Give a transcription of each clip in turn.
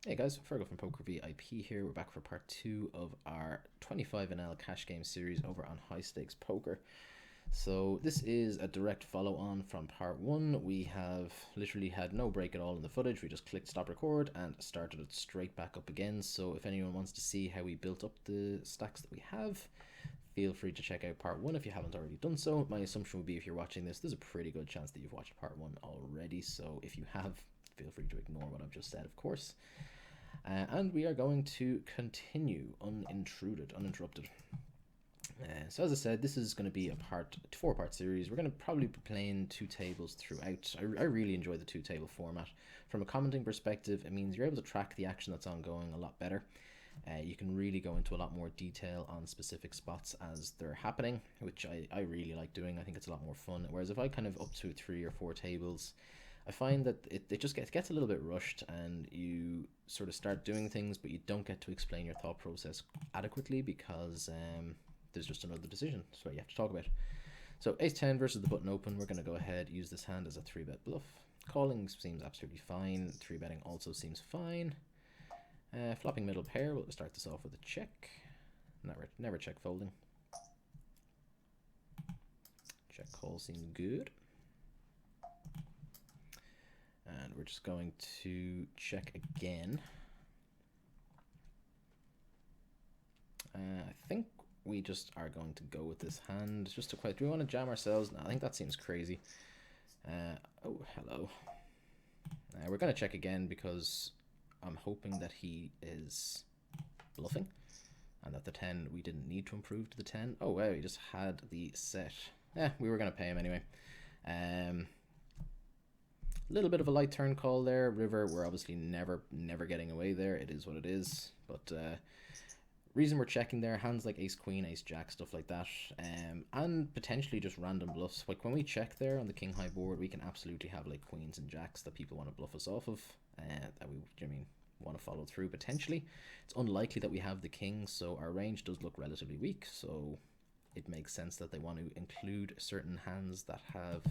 Hey guys, Fergal from Poker VIP here. We're back for part 2 of our 25NL cash game series over on High Stakes Poker. So this is a direct follow on from part 1. We have literally had no break at all in the footage. We just clicked stop record and started it straight back up again. So if anyone wants to see how we built up the stacks that we have, feel free to check out part 1 if you haven't already done so. My assumption would be if you're watching this, there's a pretty good chance that you've watched part 1 already. So if you have, feel free to ignore what I've just said, of course. And we are going to continue uninterrupted. So as I said, this is going to be a four-part series. We're going to probably be playing two tables throughout. I really enjoy the two-table format. From a commenting perspective, it means you're able to track the action that's ongoing a lot better. You can really go into a lot more detail on specific spots as they're happening, which I really like doing. I think it's a lot more fun. Whereas if I kind of up to 3 or 4 tables, I find that it just gets a little bit rushed and you sort of start doing things, but you don't get to explain your thought process adequately because there's just another decision. So you have to talk about. So ace 10 versus the button open. We're going to go ahead, use this hand as a 3-bet bluff. Calling seems absolutely fine. 3-betting also seems fine. Flopping middle pair. We'll start this off with a check. Never check folding. Check call seems good. And we're just going to check again. I think we just are going to go with this hand just to quite. Do we want to jam ourselves? No, I think that seems crazy. Oh, hello. We're going to check again because I'm hoping that he is bluffing and that the 10, we didn't need to improve to the 10. Oh, wow, he just had the set. We were going to pay him anyway. Little bit of a light turn call there. River, we're obviously never getting away there. It is what it is. But reason we're checking there, hands like ace queen, ace jack, stuff like that, and potentially just random bluffs. Like when we check there on the king high board, we can absolutely have like queens and jacks that people want to bluff us off of, that we want to follow through potentially. It's unlikely that we have the king, so our range does look relatively weak. So it makes sense that they want to include certain hands that have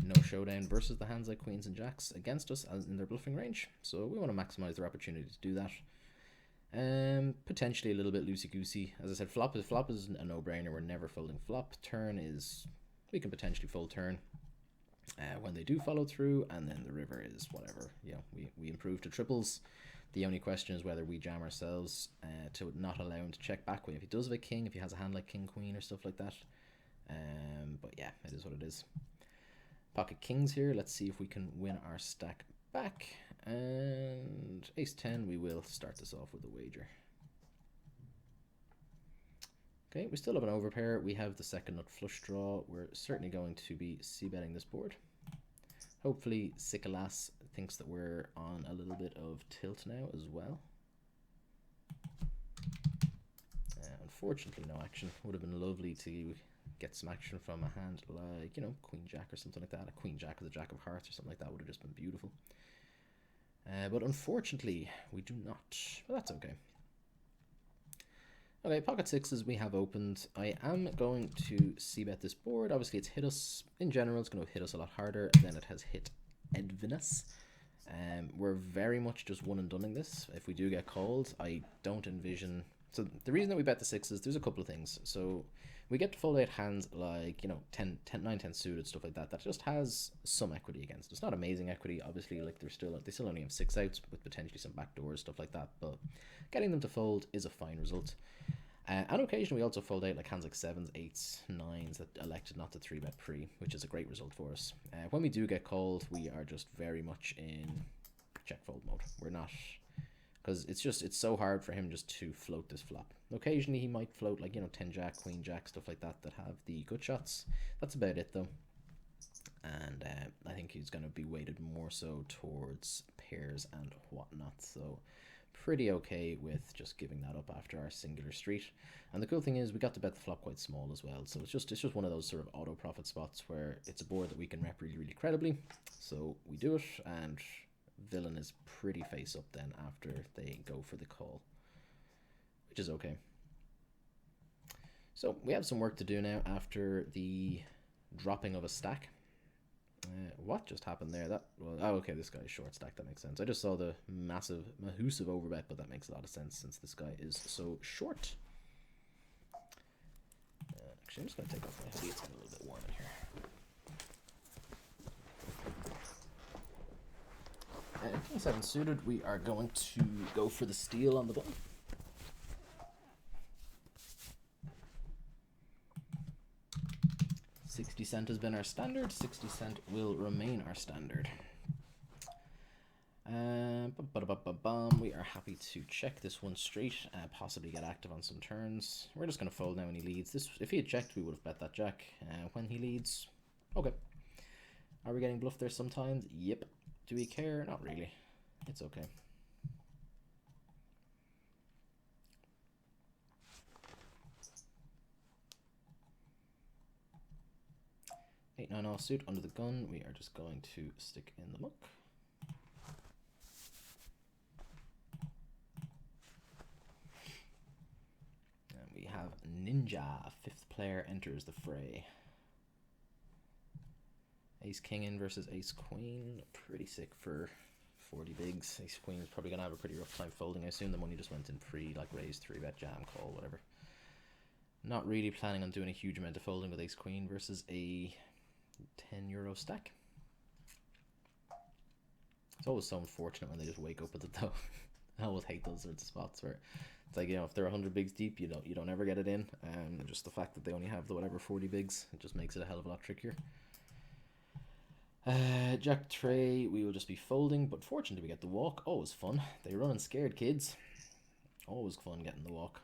no showdown versus the hands like queens and jacks against us as in their bluffing range. So we want to maximize their opportunity to do that. Potentially a little bit loosey-goosey. As I said, flop is a no-brainer. We're never folding flop. Turn is, we can potentially fold turn when they do follow through, and then the river is whatever. We improve to triples. The only question is whether we jam ourselves to not allow him to check back. If he does have a king, if he has a hand like king queen or stuff like that. But yeah, it is what it is. Pocket kings here. Let's see if we can win our stack back. And ace 10, we will start this off with a wager. Okay, we still have an overpair. We have the second nut flush draw. We're certainly going to be c-betting this board. Hopefully Sikalas thinks that we're on a little bit of tilt now as well. Unfortunately, no action. Would have been lovely to get some action from a hand like, queen jack or something like that. A queen jack with a jack of hearts or something like that would have just been beautiful. But unfortunately, we do not. But that's okay. Okay, pocket sixes we have opened. I am going to c-bet this board. Obviously, it's hit us. In general, it's going to hit us a lot harder than it has hit Edvinus. We're very much just one and doneing this. If we do get called, I don't envision... So the reason that we bet the sixes, there's a couple of things. So we get to fold out hands like, 9, 10 suited, stuff like that. That just has some equity against. It's not amazing equity, obviously. Like they still only have 6 outs with potentially some backdoors, stuff like that. But getting them to fold is a fine result. On occasion, we also fold out like hands like 7s, 8s, 9s that elected not to 3-bet pre, which is a great result for us. When we do get called, we are just very much in check fold mode. We're not... Because it's so hard for him just to float this flop. Occasionally he might float like, 10 jack, queen jack, stuff like that have the good shots. That's about it though. And I think he's going to be weighted more so towards pairs and whatnot. So pretty okay with just giving that up after our singular street. And the cool thing is we got to bet the flop quite small as well. So it's just one of those sort of auto profit spots where it's a board that we can rep really, really credibly. So we do it, and villain is pretty face up then after they go for the call, which is okay. So we have some work to do now after the dropping of a stack. What just happened there? That well, oh, okay, this guy is short stack. That makes sense. I just saw the massive overbet, but that makes a lot of sense since this guy is so short. Actually, I'm just gonna take off my hoodie. It's getting a little bit warm in here. King 7 suited. We are going to go for the steal on the button. $0.60 has been our standard. $0.60 will remain our standard. We are happy to check this one straight, possibly get active on some turns. We're just going to fold now when he leads. If he had checked, we would have bet that jack. When he leads, okay. Are we getting bluffed there sometimes? Yep. Do we care? Not really. It's okay. Eight, 9 offsuit under the gun. We are just going to stick in the muck. And we have Ninja. Fifth player enters the fray. Ace King in versus Ace Queen. Pretty sick for 40 bigs. Ace Queen is probably going to have a pretty rough time folding. I assume the money just went in free, like raise, 3-bet, jam, call, whatever. Not really planning on doing a huge amount of folding with Ace Queen versus a €10 stack. It's always so unfortunate when they just wake up with it though. I always hate those sorts of spots where it's like, you know, if they're 100 bigs deep, you don't ever get it in. Just the fact that they only have the whatever 40 bigs, it just makes it a hell of a lot trickier. Jack tray, we will just be folding, but fortunately we get the walk. Always fun. They run and scared kids. Always fun getting the walk.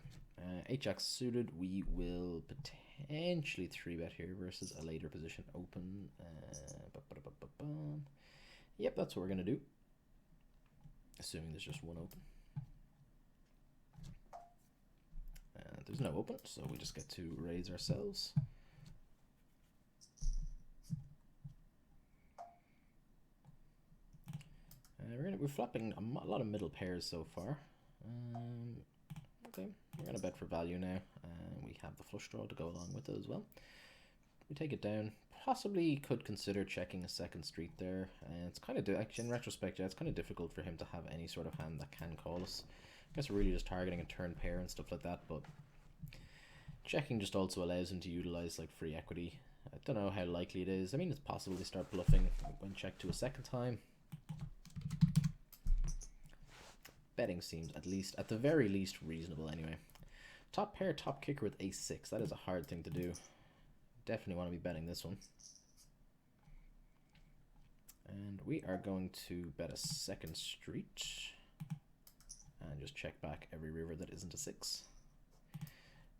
8-jack suited, we will potentially 3-bet here versus a later position open. Yep, that's what we're going to do. Assuming there's just one open. There's no open, so we just get to raise ourselves. We're flopping a lot of middle pairs so far. Okay, we're going to bet for value now. We have the flush draw to go along with it as well. We take it down. Possibly could consider checking a second street there. It's kind of, actually in retrospect, yeah, it's kind of difficult for him to have any sort of hand that can call us. I guess we're really just targeting a turn pair and stuff like that, but checking just also allows him to utilize like free equity. I don't know how likely it is. I mean, it's possible they start bluffing when checked to a second time. Betting seems at the very least reasonable anyway. Top pair, top kicker with ace-6. That is a hard thing to do. Definitely want to be betting this one. And we are going to bet a second street. And just check back every river that isn't a 6.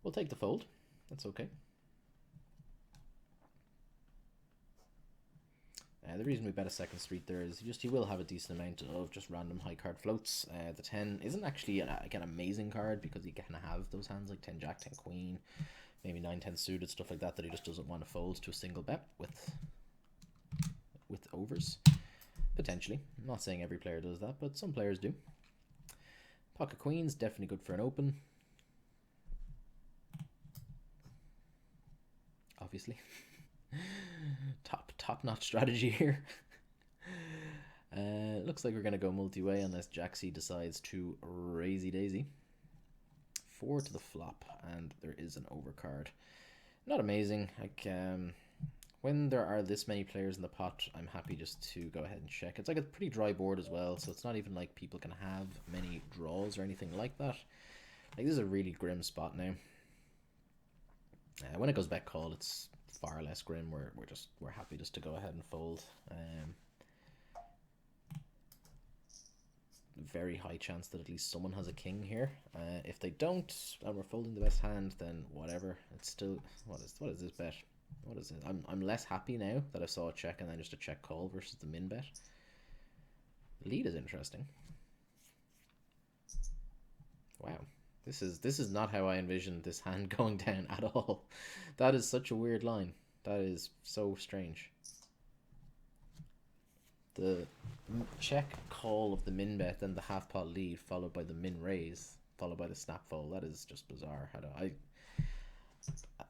We'll take the fold. That's okay. The reason we bet a second street there is just he will have a decent amount of just random high card floats. The 10 isn't actually like an amazing card because he can have those hands like 10 jack, 10 queen, maybe 9, 10 suited, stuff like that he just doesn't want to fold to a single bet with overs. Potentially. I'm not saying every player does that, but some players do. Pocket queens, definitely good for an open. Obviously. Top-notch strategy here. Looks like we're going to go multi-way unless Jaxie decides to raisey daisy. 4 to the flop, and there is an overcard. Not amazing. Like when there are this many players in the pot, I'm happy just to go ahead and check. It's like a pretty dry board as well, so it's not even like people can have many draws or anything like that. Like this is a really grim spot now. When it goes back call, it's far less grim. We're happy just to go ahead and fold. Very high chance that at least someone has a king here. If they don't, and we're folding the best hand, then whatever. It's still what is this bet? What is it? I'm less happy now that I saw a check and then just a check call versus the min bet. Lead is interesting. Wow. This is not how I envisioned this hand going down at all. That is such a weird line. That is so strange. The check call of the min bet, then the half pot lead, followed by the min raise, followed by the snap fold. That is just bizarre.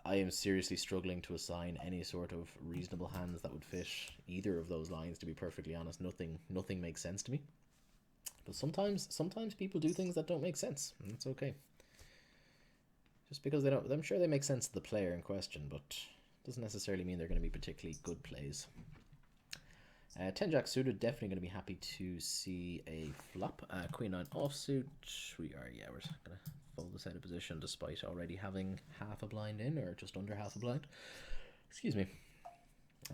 I am seriously struggling to assign any sort of reasonable hands that would fit either of those lines, to be perfectly honest. Nothing makes sense to me. But sometimes people do things that don't make sense, and it's okay. Just because they don't, I'm sure they make sense to the player in question, but doesn't necessarily mean they're going to be particularly good plays. 10 Jack suited, definitely going to be happy to see a flop. Queen 9 offsuit, we're going to fold this out of position despite already having half a blind in, or just under half a blind. Excuse me.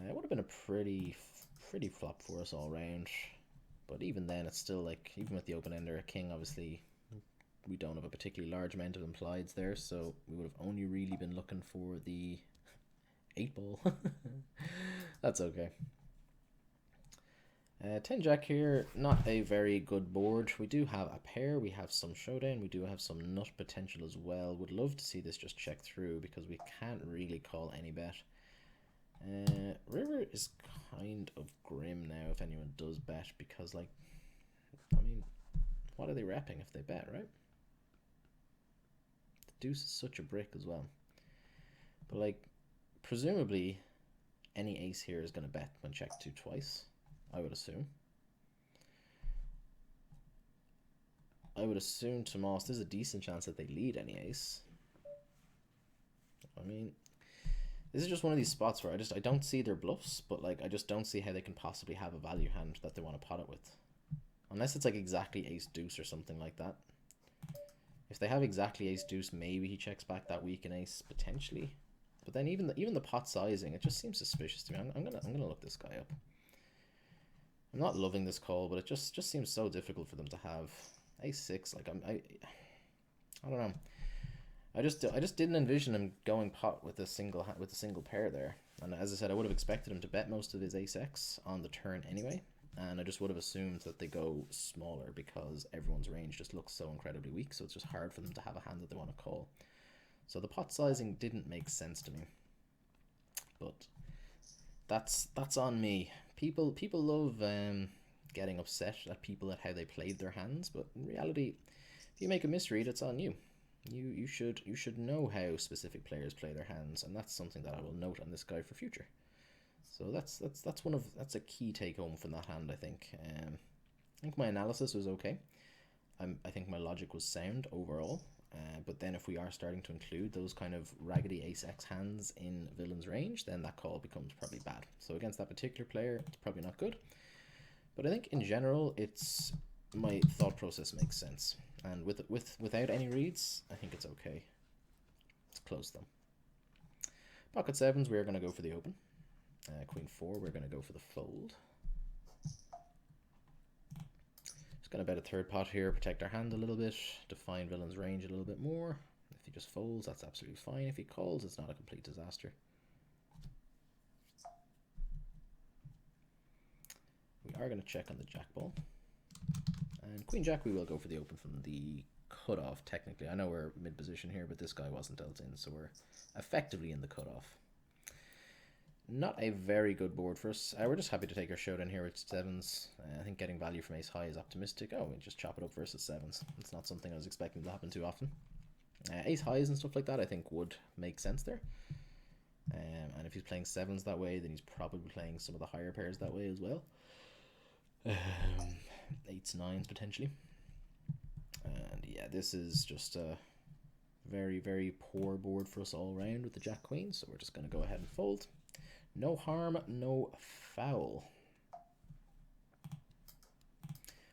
It would have been a pretty flop for us all round. But even then, it's still like, even with the open ender, a king, obviously, we don't have a particularly large amount of implieds there, so we would have only really been looking for the 8 ball. That's okay. 10 Jack here, not a very good board. We do have a pair, we have some showdown, we do have some nut potential as well. Would love to see this just check through because we can't really call any bet. River is kind of grim now if anyone does bet, because, like, I mean, what are they repping if they bet, right? The deuce is such a brick as well. But, like, presumably any ace here is going to bet when checked to twice, I would assume. I would assume Tomas, there's a decent chance that they lead any ace. I mean, this is just one of these spots where I don't see their bluffs, but, like, I just don't see how they can possibly have a value hand that they want to pot it with. Unless it's, like, exactly ace deuce or something like that. If they have exactly ace deuce, maybe he checks back that weak in ace, potentially. But then even the pot sizing, it just seems suspicious to me. I'm gonna look this guy up. I'm not loving this call, but it just seems so difficult for them to have ace 6. Like, I don't know. I just didn't envision him going pot with a single pair there. And as I said, I would have expected him to bet most of his ace X on the turn anyway. And I just would have assumed that they go smaller because everyone's range just looks so incredibly weak. So it's just hard for them to have a hand that they want to call. So the pot sizing didn't make sense to me. But that's on me. People love getting upset at people at how they played their hands, but in reality, if you make a misread, it's on you. You should know how specific players play their hands, and that's something that I will note on this guy for future. So that's a key take home from that hand, I think. I think my analysis was okay. I think my logic was sound overall. But then if we are starting to include those kind of raggedy ace X hands in villain's range, then that call becomes probably bad. So against that particular player, it's probably not good. But I think in general, my thought process makes sense. And without any reads, I think it's okay. Let's close them. Pocket 7s, we're going to go for the open. Queen 4, we're going to go for the fold. Just going to bet a third pot here, protect our hand a little bit, define villain's range a little bit more. If he just folds, that's absolutely fine. If he calls, it's not a complete disaster. We are going to check on the jack ball. And Queen Jack, we will go for the open from the cutoff, technically. I know we're mid-position here, but this guy wasn't dealt in, so we're effectively in the cutoff. Not a very good board for us. We're just happy to take our showdown here with 7s. I think getting value from ace high is optimistic. Oh, we just chop it up versus 7s. It's not something I was expecting to happen too often. Ace highs and stuff like that, I think, would make sense there. And if he's playing 7s that way, then he's probably playing some of the higher pairs that way as well. 8s, 9s potentially. And yeah, this is just a very, very poor board for us all around with the jack queen, so we're just going to go ahead and fold. No harm, no foul.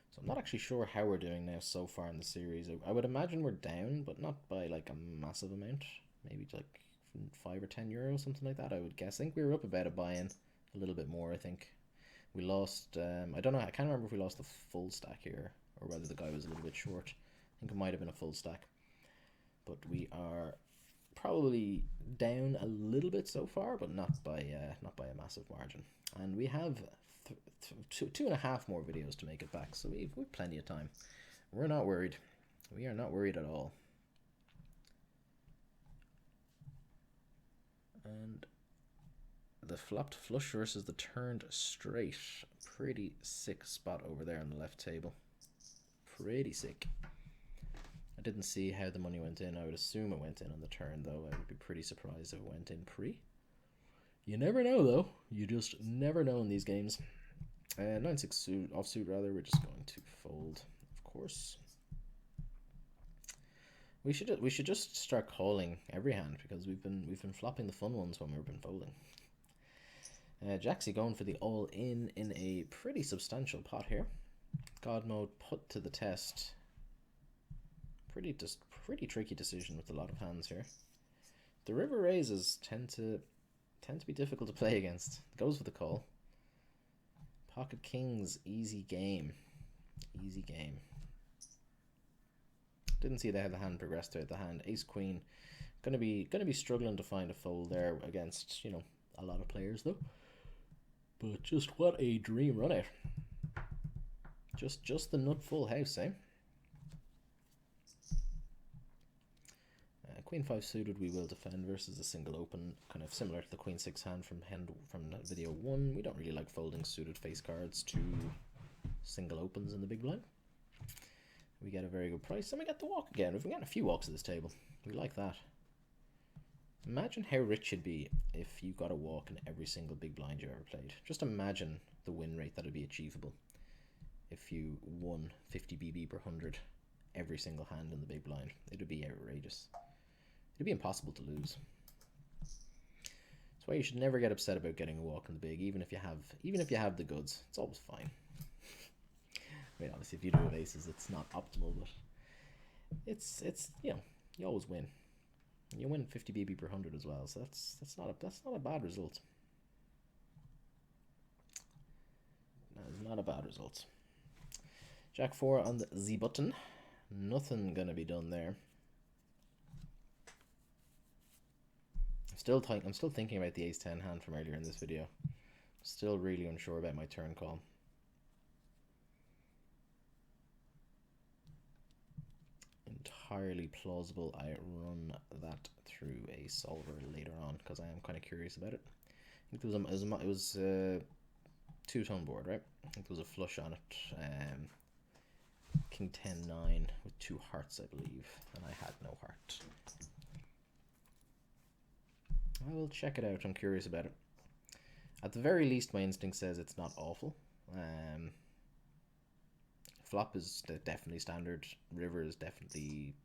So I'm not actually sure how we're doing now so far in the series. I would imagine we're down, but not by like a massive amount. Maybe like 5 or 10 euros, something like that, I would guess. I think we were up about a buy-in, a little bit more, I think. We lost, I don't know, I can't remember if we lost the full stack here, or whether the guy was a little bit short. I think it might have been a full stack. But we are probably down a little bit so far, but not by a massive margin. And we have two and a half more videos to make it back, so we've plenty of time. We're not worried. We are not worried at all. And the flopped flush versus the turned straight. Pretty sick spot over there on the left table. Pretty sick. I didn't see how the money went in. I would assume it went in on the turn, though. I would be pretty surprised if it went in pre. You never know, though. You just never know in these games. 9-6 suit, offsuit rather. We're just going to fold, of course. We should just start calling every hand because we've been flopping the fun ones when we've been folding. Jaxie going for the all in a pretty substantial pot here. God mode put to the test. Pretty tricky decision with a lot of hands here. The river raises tend to be difficult to play against. Goes for the call. Pocket kings, easy game. Easy game. Didn't see how the hand progressed throughout the hand. Ace queen, gonna be struggling to find a fold there against, you know, a lot of players though. But just what a dream run out. Just the nut full house, eh? Queen 5 suited we will defend versus a single open, kind of similar to the Queen 6 hand from video 1. We don't really like folding suited face cards to single opens in the big blind. We get a very good price, and we get the walk again. We've been getting a few walks at this table. We like that. Imagine how rich you'd be if you got a walk in every single big blind you ever played. Just imagine the win rate that would be achievable if you won 50 BB per 100 every single hand in the big blind. It would be outrageous. It'd be impossible to lose. That's why you should never get upset about getting a walk in the big, even if you have the goods. It's always fine. I mean, obviously, if you do have aces, it's not optimal, but it's you know, you always win. You win 50 BB per 100 as well, so that's not a bad result. That is not a bad result. Jack 4 on the Z button. Nothing gonna be done there. I'm still thinking about the ace 10 hand from earlier in this video. Still really unsure about my turn call. Entirely plausible I run that through a solver later on because I am kind of curious about it. I think it was two-tone board, right? I think there was a flush on it. King 10-9 with 2 hearts, I believe, and I had no heart. I will check it out. I'm curious about it. At the very least, my instinct says it's not awful. Flop is definitely standard. River is definitely...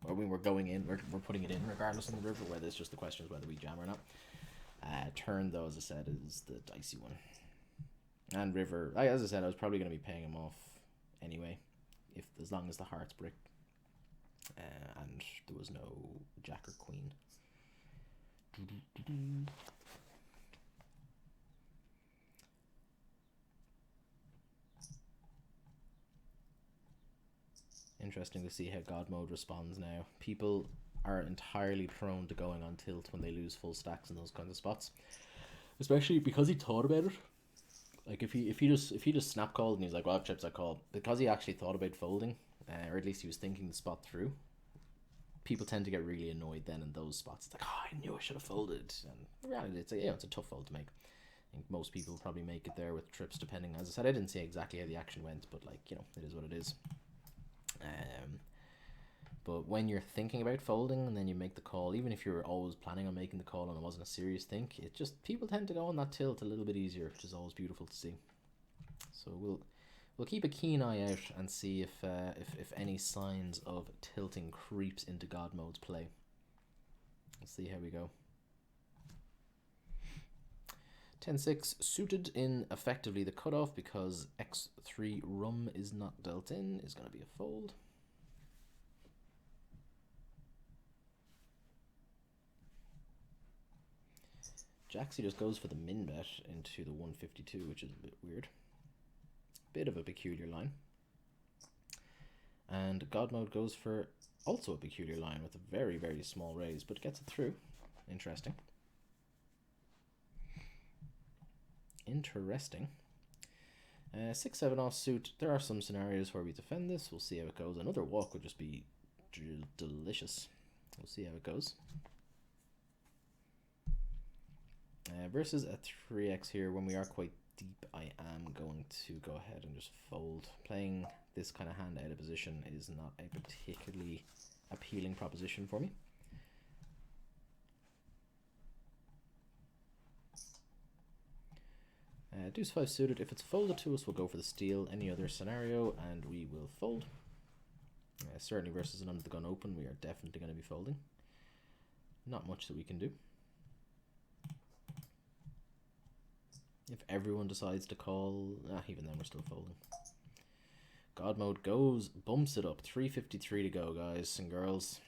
I mean, we're going in. We're putting it in regardless of the river, whether it's just the question is whether we jam or not. Turn, though, as I said, is the dicey one. And river, as I said, I was probably going to be paying him off anyway, as long as the hearts brick. And there was no jack or queen. Interesting to see how God mode responds now. People are entirely prone to going on tilt when they lose full stacks in those kinds of spots, especially because he thought about it. Like if he just snap called and he's like, well, chips I call, because he actually thought about folding, or at least he was thinking the spot through. People tend to get really annoyed then in those spots. It's like, oh, I knew I should have folded. And in reality, it's a tough fold to make. I think most people probably make it there with trips, depending. As I said, I didn't see exactly how the action went, but like, you know, it is what it is. But when you're thinking about folding and then you make the call, even if you're always planning on making the call and it wasn't a serious thing, it just, people tend to go on that tilt a little bit easier, which is always beautiful to see. So we'll keep a keen eye out and see if any signs of tilting creeps into God mode's play. Let's see how we go. 10-6 suited in effectively the cutoff because X3 rum is not dealt in is going to be a fold. Jaxie just goes for the min bet into the 152, which is a bit weird. Bit of a peculiar line. And God mode goes for also a peculiar line with a very, very small raise, but gets it through. Interesting. Interesting. 6-7 offsuit. There are some scenarios where we defend this. We'll see how it goes. Another walk would just be delicious. We'll see how it goes. Versus a 3x here, when we are quite deep, I am going to go ahead and just fold. Playing this kind of hand out of position is not a particularly appealing proposition for me. Deuce 5 suited. If it's folded to us, we'll go for the steal. Any other scenario, and we will fold. Certainly versus an under the gun open, we are definitely going to be folding. Not much that we can do. If everyone decides to call, even then we're still folding. God mode goes, bumps it up. 3:53 to go, guys and girls.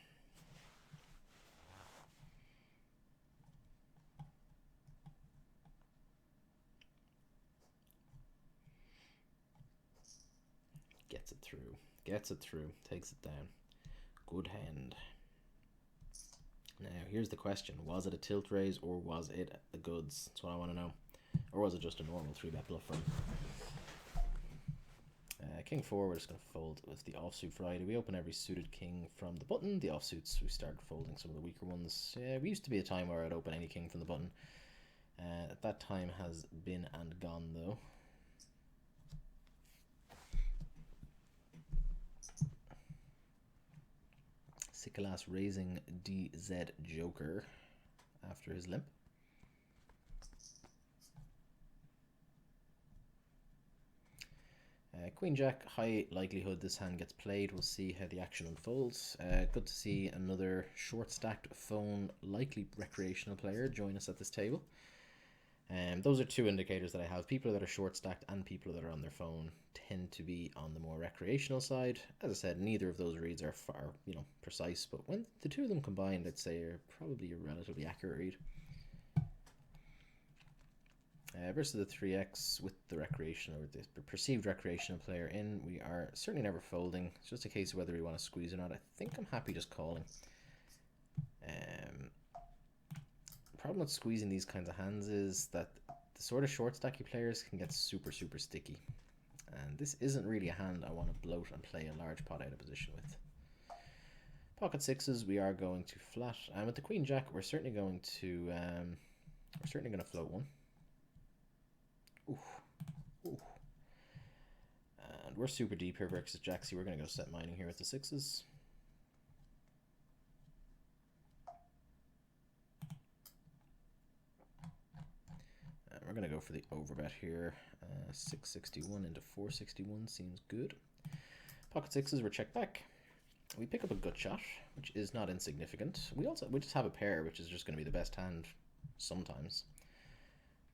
Gets it through. Gets it through. Takes it down. Good hand. Now, here's the question. Was it a tilt raise or was it the goods? That's what I want to know. Or was it just a normal 3-bet bluff from King 4, we're just going to fold with the offsuit variety. We open every suited king from the button. The offsuits, we started folding some of the weaker ones. We used to be a time where I'd open any king from the button. That time has been and gone, though. Sikalas raising DZ Joker after his limp. Queen Jack, high likelihood this hand gets played. We'll see how the action unfolds. Good to see another short stacked phone, likely recreational player join us at this table. Those are two indicators that I have. People that are short stacked and people that are on their phone tend to be on the more recreational side. As I said, neither of those reads are far, precise, but when the two of them combined, I'd say are probably a relatively accurate read. Versus the 3x with the recreational or the perceived recreational player in, we are certainly never folding. It's just a case of whether we want to squeeze or not. I think I'm happy just calling. Problem with squeezing these kinds of hands is that the sort of short stacky players can get super sticky, and this isn't really a hand I want to bloat and play a large pot out of position with. Pocket sixes, we are going to flat, and with the Queen Jack, we're certainly going to float one. Ooh. And we're super deep here versus Jaxie. We're going to go set mining here with the sixes. We're going to go for the overbet here. 661 into 461 seems good. Pocket sixes, we're checked back. We pick up a gut shot, which is not insignificant. We just have a pair, which is just going to be the best hand sometimes.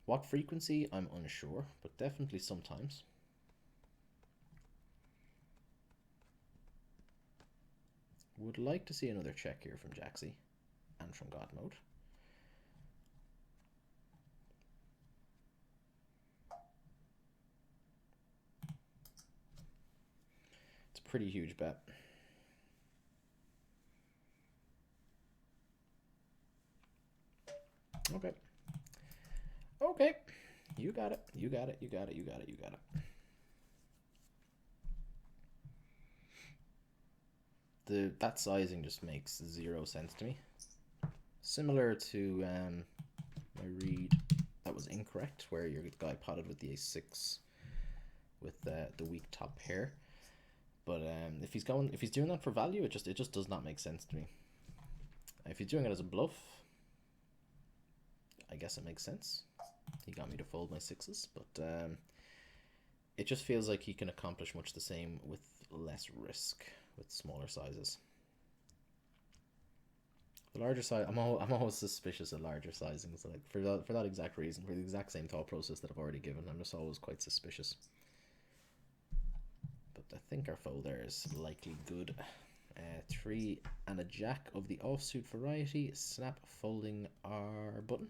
What frequency, I'm unsure, but definitely sometimes. Would like to see another check here from Jaxie and from God mode. It's a pretty huge bet. Okay. Okay. You got it. You got it. You got it. You got it. You got it. That sizing just makes 0 sense to me. Similar to my read that was incorrect, where your guy potted with the ace-6 with the weak top pair. But if he's doing that for value, it just does not make sense to me. If he's doing it as a bluff, I guess it makes sense. He got me to fold my sixes, but it just feels like he can accomplish much the same with less risk with smaller sizes. The larger size, I'm always suspicious of larger sizings, like for that exact reason, for the exact same thought process that I've already given. I'm just always quite suspicious. But I think our fold there is likely good. 3 and a jack of the offsuit variety. Snap folding our button.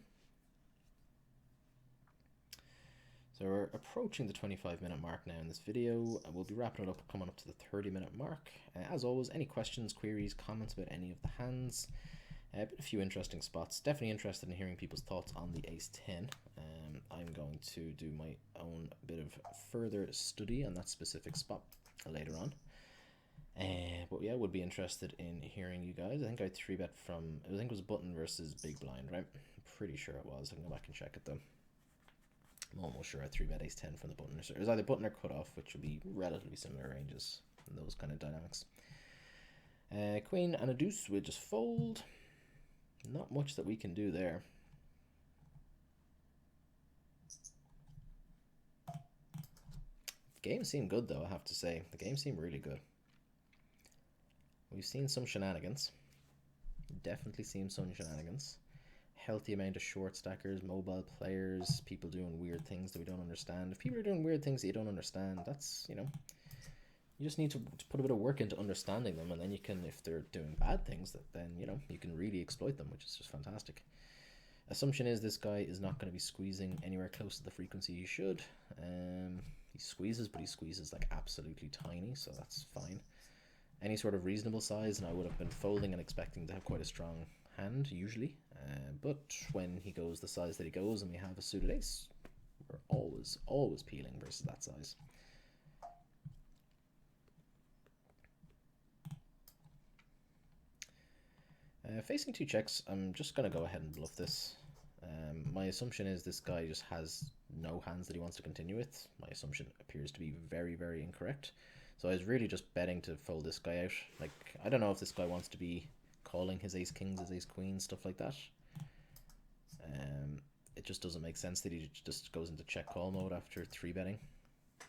So we're approaching the 25-minute mark now in this video. We'll be wrapping it up, coming up to the 30-minute mark. As always, any questions, queries, comments about any of the hands? A few interesting spots. Definitely interested in hearing people's thoughts on the ace-10. I'm going to do my own bit of further study on that specific spot later on. But yeah, would be interested in hearing you guys. I think I 3-bet from, I think it was button versus big blind, right? I'm pretty sure it was. I can go back and check it though. I'm almost sure I 3-bet ace 10 from the button. It was either button or cutoff, which would be relatively similar ranges in those kind of dynamics. Queen and a deuce, we'll just fold. Not much that we can do there. The game seemed good though, I have to say. The game seemed really good. We've seen some shenanigans. Definitely seen some shenanigans. Healthy amount of short stackers, mobile players, people doing weird things that we don't understand. If people are doing weird things that you don't understand, that's, you know, you just need to put a bit of work into understanding them, and then you can, if they're doing bad things, then, you know, you can really exploit them, which is just fantastic. Assumption is this guy is not going to be squeezing anywhere close to the frequency he should. He squeezes, but he squeezes like absolutely tiny, so that's fine. Any sort of reasonable size, and I would have been folding and expecting to have quite a strong hand, usually. But when he goes the size that he goes and we have a suited ace, we're always peeling versus that size. Facing 2 checks, I'm just going to go ahead and bluff this. My assumption is this guy just has no hands that he wants to continue with. My assumption appears to be very, very incorrect. So I was really just betting to fold this guy out. Like, I don't know if this guy wants to be calling his ace kings, his ace queens, stuff like that. It just doesn't make sense that he just goes into check call mode after 3-betting.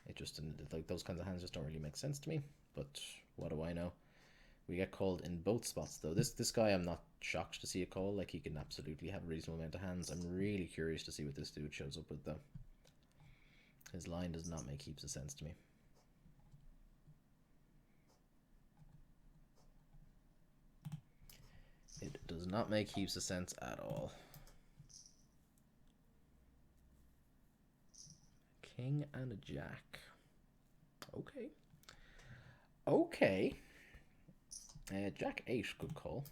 It just, like, those kinds of hands just don't really make sense to me. But what do I know? We get called in both spots though. This guy, I'm not shocked to see a call. Like, he can absolutely have a reasonable amount of hands. I'm really curious to see what this dude shows up with though. His line does not make heaps of sense to me. It does not make heaps of sense at all. King and a jack. Okay. Okay. Jack 8, good call.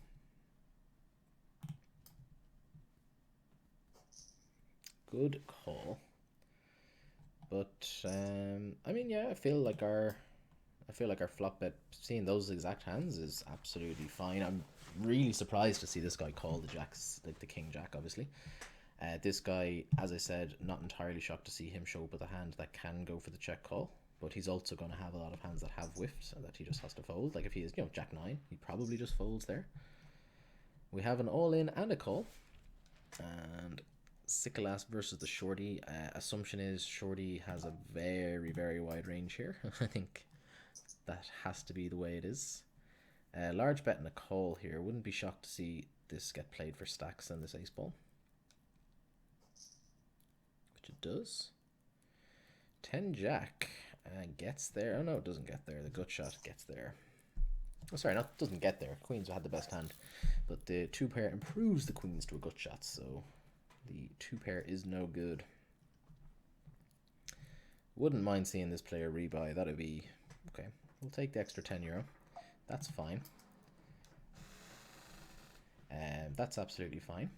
Good call. But I mean, yeah, I feel like our flop bet, seeing those exact hands, is absolutely fine. I'm really surprised to see this guy call the jacks, like the king jack, obviously. This guy, as I said, not entirely shocked to see him show up with a hand that can go for the check call. But he's also going to have a lot of hands that have whiffed and that he just has to fold. Like if he is, you know, jack 9, he probably just folds there. We have an all-in and a call. And Sikalas versus the shorty. Assumption is shorty has a very, very wide range here. I think that has to be the way it is. Large bet and a call here. Wouldn't be shocked to see this get played for stacks and this ace ball. Which it does. 10 jack. Gets there. Oh no, it doesn't get there. The gut shot gets there. Oh, sorry, not doesn't get there. Queens had the best hand, but the 2 pair improves the queens to a gut shot, so the 2 pair is no good. Wouldn't mind seeing this player rebuy. That'd be okay. We'll take the extra €10. That's fine. That's absolutely fine.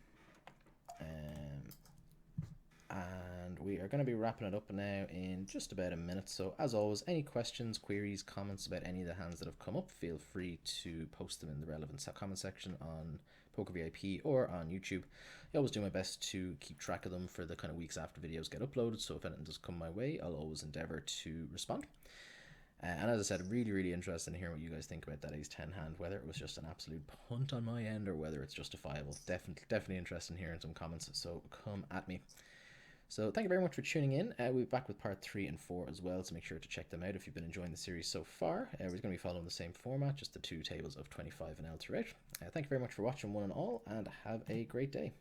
And we are going to be wrapping it up now in just about a minute. So as always, any questions, queries, comments about any of the hands that have come up, feel free to post them in the relevant comment section on Poker VIP or on YouTube. I always do my best to keep track of them for the kind of weeks after videos get uploaded. So if anything does come my way, I'll always endeavor to respond. And as I said, really, really interested in hearing what you guys think about that ace 10 hand, whether it was just an absolute punt on my end or whether it's justifiable. Definitely interested in hearing some comments, so come at me. So thank you very much for tuning in. We'll be back with part 3 and 4 as well, so make sure to check them out if you've been enjoying the series so far. We're going to be following the same format, just the 2 tables of 25 and L throughout. Thank you very much for watching one and all, and have a great day.